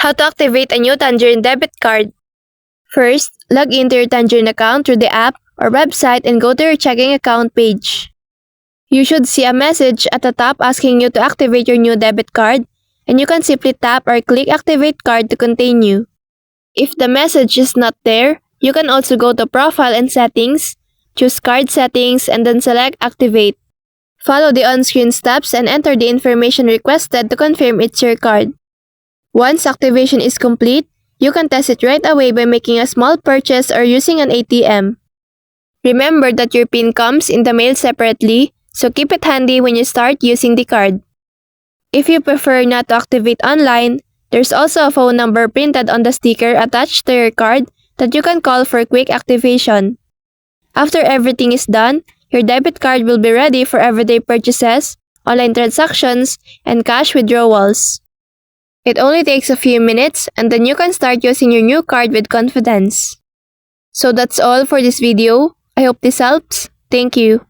How to activate a new Tangerine debit card. First, log into your Tangerine account through the app or website and go to your checking account page. You should see a message at the top asking you to activate your new debit card, and you can simply tap or click Activate Card to continue. If the message is not there, you can also go to Profile and Settings, choose Card Settings, and then select Activate. Follow the on-screen steps and enter the information requested to confirm it's your card. Once activation is complete, you can test it right away by making a small purchase or using an ATM. Remember that your PIN comes in the mail separately, so keep it handy when you start using the card. If you prefer not to activate online, there's also a phone number printed on the sticker attached to your card that you can call for quick activation. After everything is done, your debit card will be ready for everyday purchases, online transactions, and cash withdrawals. It only takes a few minutes and then you can start using your new card with confidence. So that's all for this video. I hope this helps. Thank you.